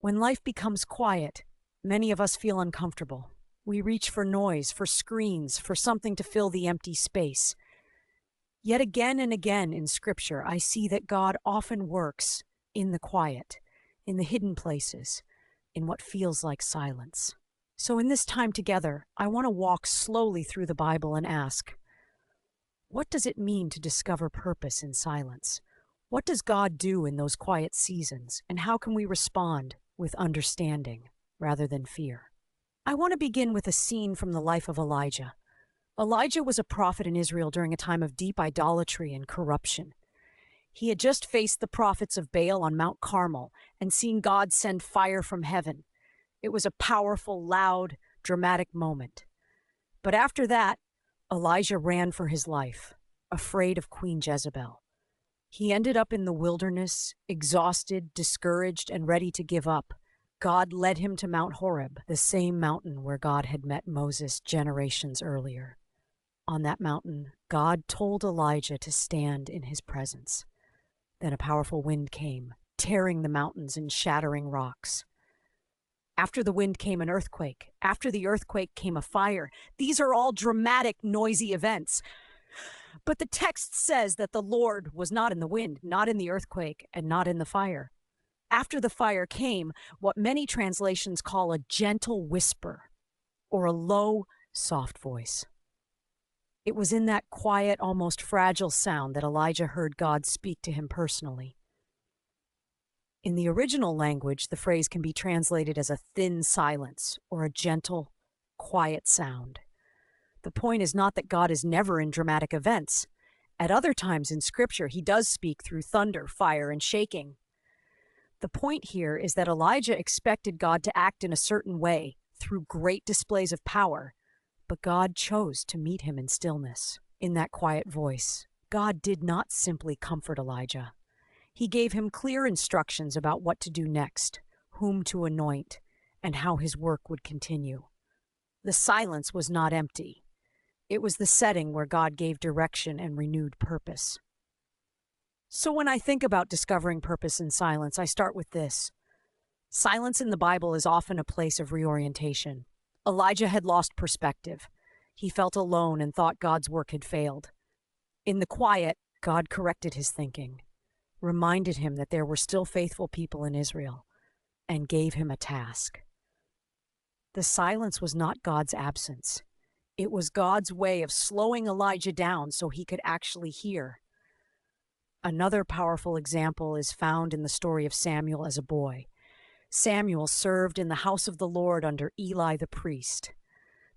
When life becomes quiet, many of us feel uncomfortable. We reach for noise, for screens, for something to fill the empty space. Yet again and again in Scripture, I see that God often works in the quiet, in the hidden places, in what feels like silence. So in this time together, I want to walk slowly through the Bible and ask, what does it mean to discover purpose in silence? What does God do in those quiet seasons, and how can we respond with understanding rather than fear? I want to begin with a scene from the life of Elijah. Elijah was a prophet in Israel during a time of deep idolatry and corruption. He had just faced the prophets of Baal on Mount Carmel and seen God send fire from heaven. It was a powerful, loud, dramatic moment. But after that, Elijah ran for his life, afraid of Queen Jezebel. He ended up in the wilderness, exhausted, discouraged, and ready to give up. God led him to Mount Horeb, the same mountain where God had met Moses generations earlier. On that mountain, God told Elijah to stand in his presence. Then a powerful wind came, tearing the mountains and shattering rocks. After the wind came an earthquake. After the earthquake came a fire. These are all dramatic, noisy events. But the text says that the Lord was not in the wind, not in the earthquake, and not in the fire. After the fire came what many translations call a gentle whisper, or a low, soft voice. It was in that quiet, almost fragile sound that Elijah heard God speak to him personally. In the original language, the phrase can be translated as a thin silence or a gentle, quiet sound. The point is not that God is never in dramatic events. At other times in Scripture, he does speak through thunder, fire, and shaking. The point here is that Elijah expected God to act in a certain way, through great displays of power, but God chose to meet him in stillness, in that quiet voice. God did not simply comfort Elijah. He gave him clear instructions about what to do next, whom to anoint, and how his work would continue. The silence was not empty. It was the setting where God gave direction and renewed purpose. So when I think about discovering purpose in silence, I start with this. Silence in the Bible is often a place of reorientation. Elijah had lost perspective. He felt alone and thought God's work had failed. In the quiet, God corrected his thinking, reminded him that there were still faithful people in Israel, and gave him a task. The silence was not God's absence. It was God's way of slowing Elijah down so he could actually hear. Another powerful example is found in the story of Samuel as a boy. Samuel served in the house of the Lord under Eli the priest.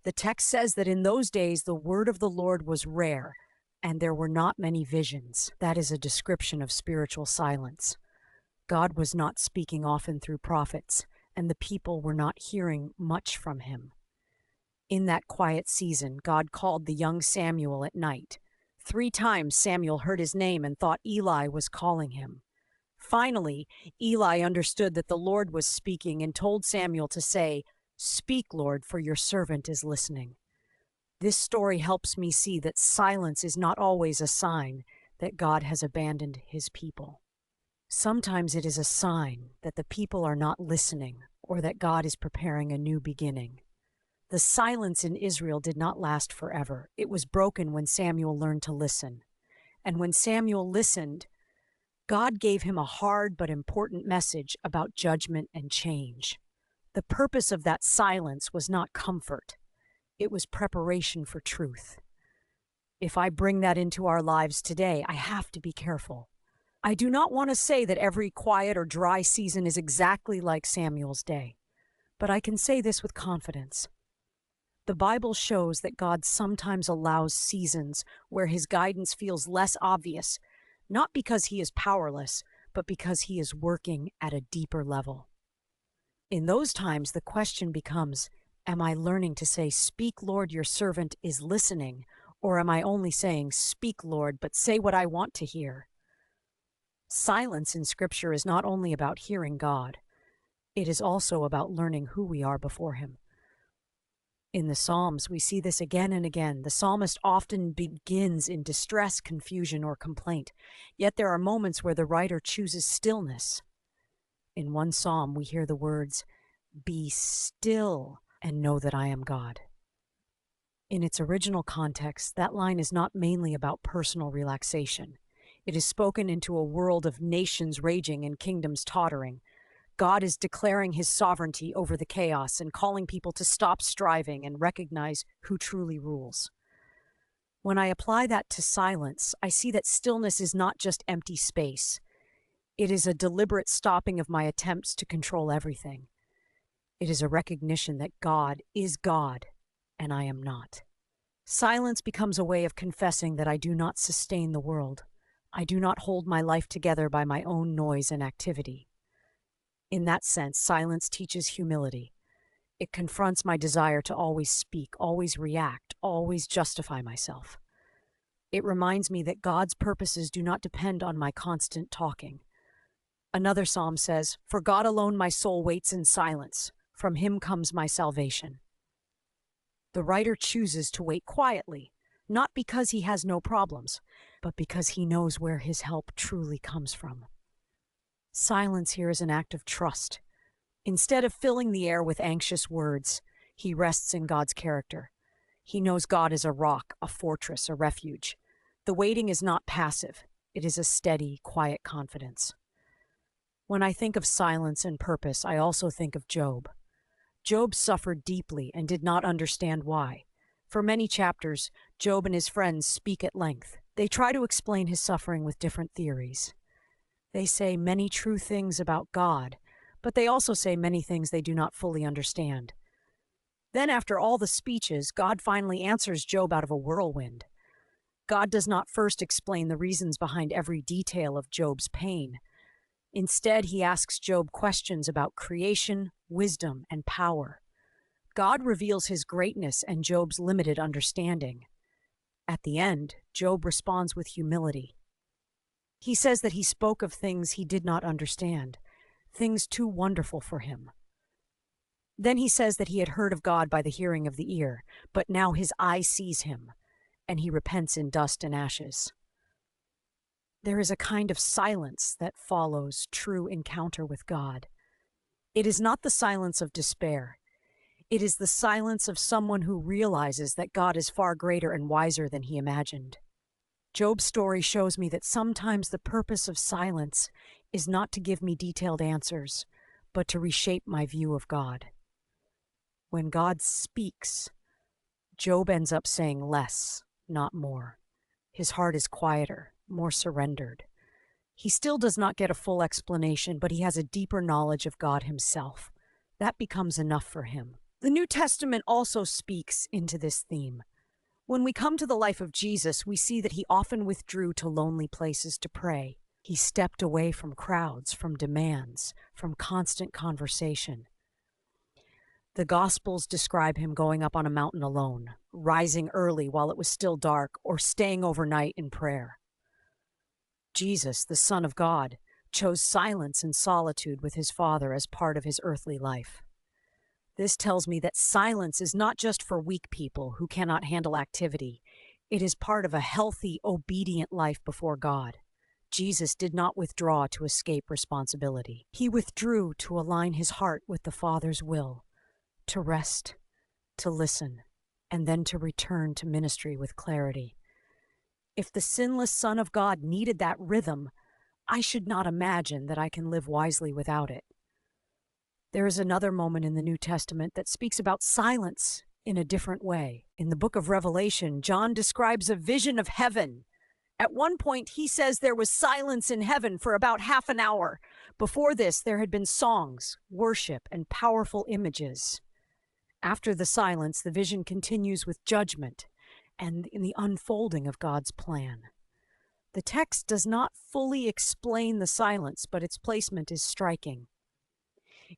The text says that in those days the word of the Lord was rare, and there were not many visions. That is a description of spiritual silence. God was not speaking often through prophets, and the people were not hearing much from him. In that quiet season, God called the young Samuel at night. 3 times Samuel heard his name and thought Eli was calling him. Finally, Eli understood that the Lord was speaking and told Samuel to say, "Speak, Lord, for your servant is listening." This story helps me see that silence is not always a sign that God has abandoned his people. Sometimes it is a sign that the people are not listening or that God is preparing a new beginning. The silence in Israel did not last forever. It was broken when Samuel learned to listen. And when Samuel listened, God gave him a hard but important message about judgment and change. The purpose of that silence was not comfort. It was preparation for truth. If I bring that into our lives today, I have to be careful. I do not want to say that every quiet or dry season is exactly like Samuel's day, but I can say this with confidence. The Bible shows that God sometimes allows seasons where his guidance feels less obvious, not because he is powerless, but because he is working at a deeper level. In those times, the question becomes, am I learning to say, "Speak, Lord, your servant is listening," or am I only saying, "Speak, Lord, but say what I want to hear"? Silence in Scripture is not only about hearing God, it is also about learning who we are before him. In the Psalms, we see this again and again. The psalmist often begins in distress, confusion, or complaint. Yet there are moments where the writer chooses stillness. In one psalm, we hear the words, "Be still and know that I am God." In its original context, that line is not mainly about personal relaxation. It is spoken into a world of nations raging and kingdoms tottering. God is declaring his sovereignty over the chaos and calling people to stop striving and recognize who truly rules. When I apply that to silence, I see that stillness is not just empty space. It is a deliberate stopping of my attempts to control everything. It is a recognition that God is God and I am not. Silence becomes a way of confessing that I do not sustain the world. I do not hold my life together by my own noise and activity. In that sense, silence teaches humility. It confronts my desire to always speak, always react, always justify myself. It reminds me that God's purposes do not depend on my constant talking. Another psalm says, "For God alone my soul waits in silence. From him comes my salvation." The writer chooses to wait quietly, not because he has no problems, but because he knows where his help truly comes from. Silence here is an act of trust. Instead of filling the air with anxious words, he rests in God's character. He knows God is a rock, a fortress, a refuge. The waiting is not passive. It is a steady, quiet confidence. When I think of silence and purpose, I also think of Job. Job suffered deeply and did not understand why. For many chapters, Job and his friends speak at length. They try to explain his suffering with different theories. They say many true things about God, but they also say many things they do not fully understand. Then, after all the speeches, God finally answers Job out of a whirlwind. God does not first explain the reasons behind every detail of Job's pain. Instead, he asks Job questions about creation, wisdom, and power. God reveals his greatness and Job's limited understanding. At the end, Job responds with humility. He says that he spoke of things he did not understand, things too wonderful for him. Then he says that he had heard of God by the hearing of the ear, but now his eye sees him, and he repents in dust and ashes. There is a kind of silence that follows true encounter with God. It is not the silence of despair. It is the silence of someone who realizes that God is far greater and wiser than he imagined. Job's story shows me that sometimes the purpose of silence is not to give me detailed answers, but to reshape my view of God. When God speaks, Job ends up saying less, not more. His heart is quieter, more surrendered. He still does not get a full explanation, but he has a deeper knowledge of God himself. That becomes enough for him. The New Testament also speaks into this theme. When we come to the life of Jesus, we see that he often withdrew to lonely places to pray. He stepped away from crowds, from demands, from constant conversation. The Gospels describe him going up on a mountain alone, rising early while it was still dark, or staying overnight in prayer. Jesus, the Son of God, chose silence and solitude with his Father as part of his earthly life. This tells me that silence is not just for weak people who cannot handle activity. It is part of a healthy, obedient life before God. Jesus did not withdraw to escape responsibility. He withdrew to align his heart with the Father's will, to rest, to listen, and then to return to ministry with clarity. If the sinless Son of God needed that rhythm, I should not imagine that I can live wisely without it. There is another moment in the New Testament that speaks about silence in a different way. In the book of Revelation, John describes a vision of heaven. At one point, he says there was silence in heaven for about half an hour. Before this, there had been songs, worship, and powerful images. After the silence, the vision continues with judgment and in the unfolding of God's plan. The text does not fully explain the silence, but its placement is striking.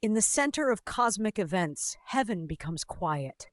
In the center of cosmic events, heaven becomes quiet.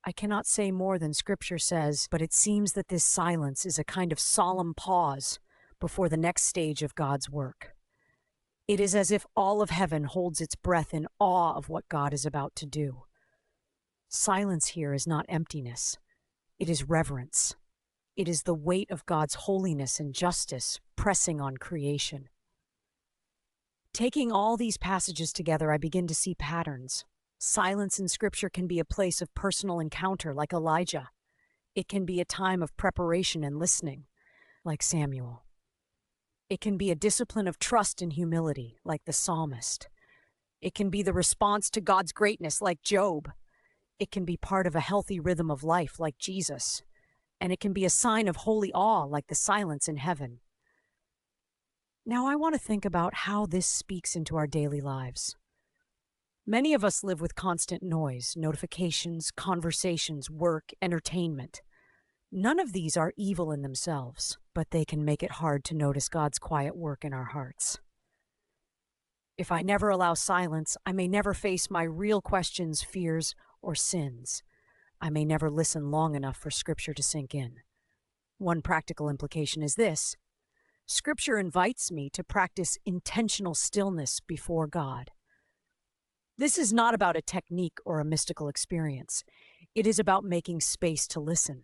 I cannot say more than Scripture says, but it seems that this silence is a kind of solemn pause before the next stage of God's work. It is as if all of heaven holds its breath in awe of what God is about to do. Silence here is not emptiness. It is reverence. It is the weight of God's holiness and justice pressing on creation. Taking all these passages together, I begin to see patterns. Silence in Scripture can be a place of personal encounter, like Elijah. It can be a time of preparation and listening, like Samuel. It can be a discipline of trust and humility, like the psalmist. It can be the response to God's greatness, like Job. It can be part of a healthy rhythm of life, like Jesus. And it can be a sign of holy awe, like the silence in heaven. Now, I want to think about how this speaks into our daily lives. Many of us live with constant noise, notifications, conversations, work, entertainment. None of these are evil in themselves, but they can make it hard to notice God's quiet work in our hearts. If I never allow silence, I may never face my real questions, fears, or sins. I may never listen long enough for Scripture to sink in. One practical implication is this: Scripture invites me to practice intentional stillness before God. This is not about a technique or a mystical experience. It is about making space to listen.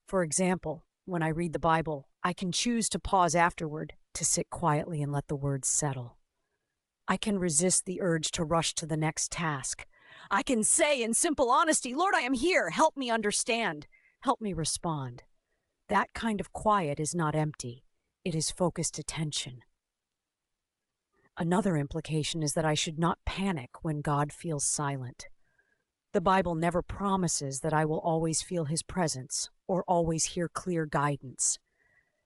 For example, when I read the Bible, I can choose to pause afterward, to sit quietly and let the words settle. I can resist the urge to rush to the next task. I can say in simple honesty, "Lord, I am here. Help me understand. Help me respond." That kind of quiet is not empty. It is focused attention. Another implication is that I should not panic when God feels silent. The Bible never promises that I will always feel His presence or always hear clear guidance.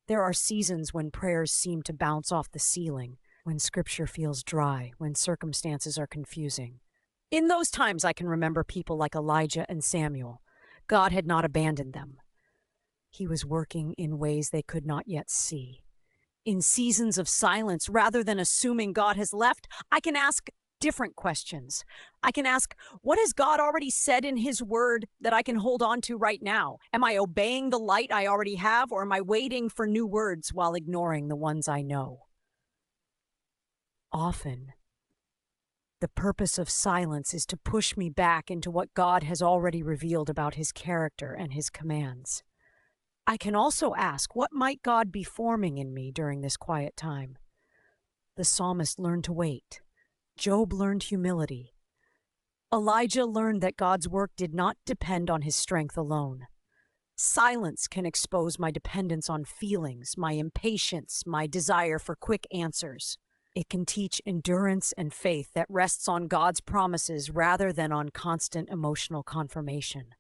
There are seasons when prayers seem to bounce off the ceiling, when Scripture feels dry, when circumstances are confusing. In those times, I can remember people like Elijah and Samuel. God had not abandoned them. He was working in ways they could not yet see. In seasons of silence, rather than assuming God has left, I can ask different questions. I can ask, what has God already said in His Word that I can hold on to right now? Am I obeying the light I already have, or am I waiting for new words while ignoring the ones I know? Often, the purpose of silence is to push me back into what God has already revealed about His character and His commands. I can also ask, what might God be forming in me during this quiet time? The psalmist learned to wait. Job learned humility. Elijah learned that God's work did not depend on his strength alone. Silence can expose my dependence on feelings, my impatience, my desire for quick answers. It can teach endurance and faith that rests on God's promises rather than on constant emotional confirmation.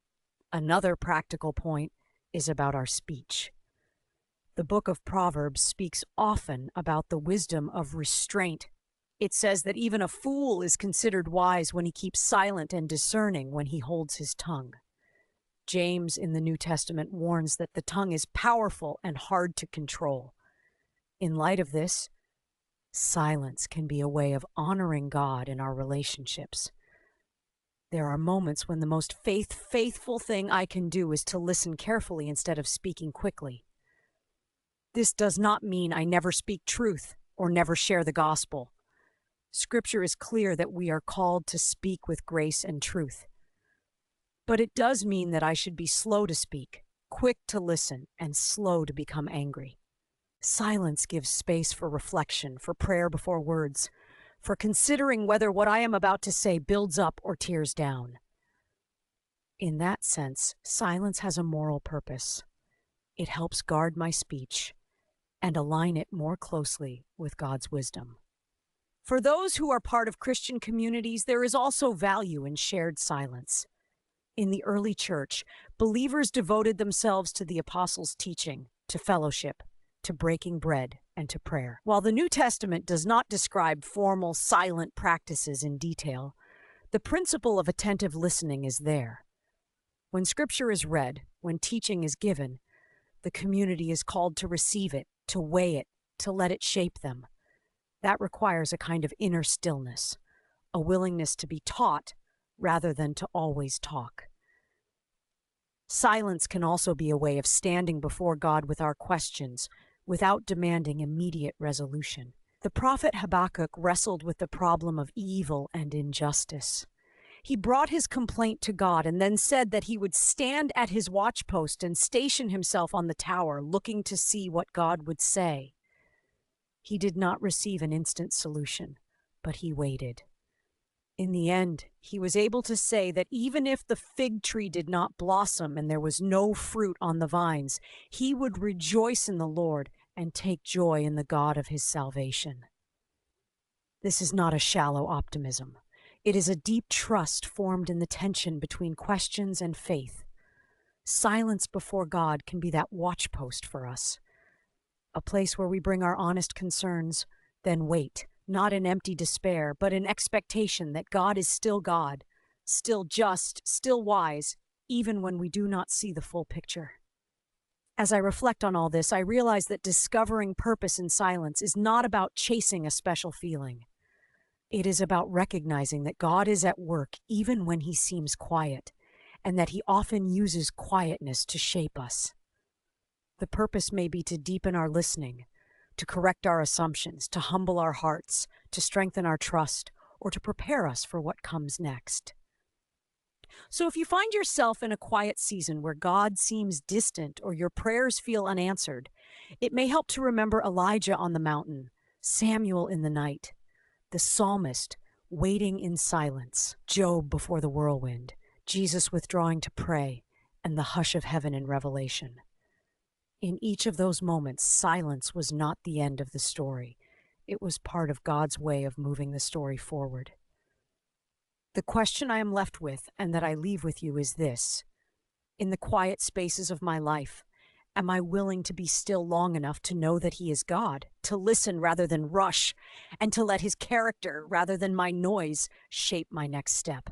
Another practical point is about our speech. The book of Proverbs speaks often about the wisdom of restraint. It says that even a fool is considered wise when he keeps silent and discerning when he holds his tongue. James in the New Testament warns that the tongue is powerful and hard to control. In light of this, silence can be a way of honoring God in our relationships. There are moments when the most faithful thing I can do is to listen carefully instead of speaking quickly. This does not mean I never speak truth or never share the gospel. Scripture is clear that we are called to speak with grace and truth. But it does mean that I should be slow to speak, quick to listen, and slow to become angry. Silence gives space for reflection, for prayer before words, for considering whether what I am about to say builds up or tears down. In that sense, silence has a moral purpose. It helps guard my speech and align it more closely with God's wisdom. For those who are part of Christian communities, there is also value in shared silence. In the early church, believers devoted themselves to the apostles' teaching, to fellowship, to breaking bread, and to prayer. While the New Testament does not describe formal silent practices in detail, the principle of attentive listening is there. When Scripture is read, when teaching is given, the community is called to receive it, to weigh it, to let it shape them. That requires a kind of inner stillness, a willingness to be taught rather than to always talk. Silence can also be a way of standing before God with our questions, without demanding immediate resolution. The prophet Habakkuk wrestled with the problem of evil and injustice. He brought his complaint to God and then said that he would stand at his watchpost and station himself on the tower, looking to see what God would say. He did not receive an instant solution, but he waited. In the end, he was able to say that even if the fig tree did not blossom and there was no fruit on the vines, he would rejoice in the Lord and take joy in the God of his salvation. This is not a shallow optimism. It is a deep trust formed in the tension between questions and faith. Silence before God can be that watchpost for us, a place where we bring our honest concerns, then wait, not in empty despair, but in expectation that God is still God, still just, still wise, even when we do not see the full picture. As I reflect on all this, I realize that discovering purpose in silence is not about chasing a special feeling. It is about recognizing that God is at work even when he seems quiet, and that he often uses quietness to shape us. The purpose may be to deepen our listening, to correct our assumptions, to humble our hearts, to strengthen our trust, or to prepare us for what comes next. So if you find yourself in a quiet season where God seems distant or your prayers feel unanswered, it may help to remember Elijah on the mountain, Samuel in the night, the psalmist waiting in silence, Job before the whirlwind, Jesus withdrawing to pray, and the hush of heaven in Revelation. In each of those moments, silence was not the end of the story. It was part of God's way of moving the story forward. The question I am left with, and that I leave with you, is this. In the quiet spaces of my life, am I willing to be still long enough to know that he is God, to listen rather than rush, and to let his character, rather than my noise, shape my next step?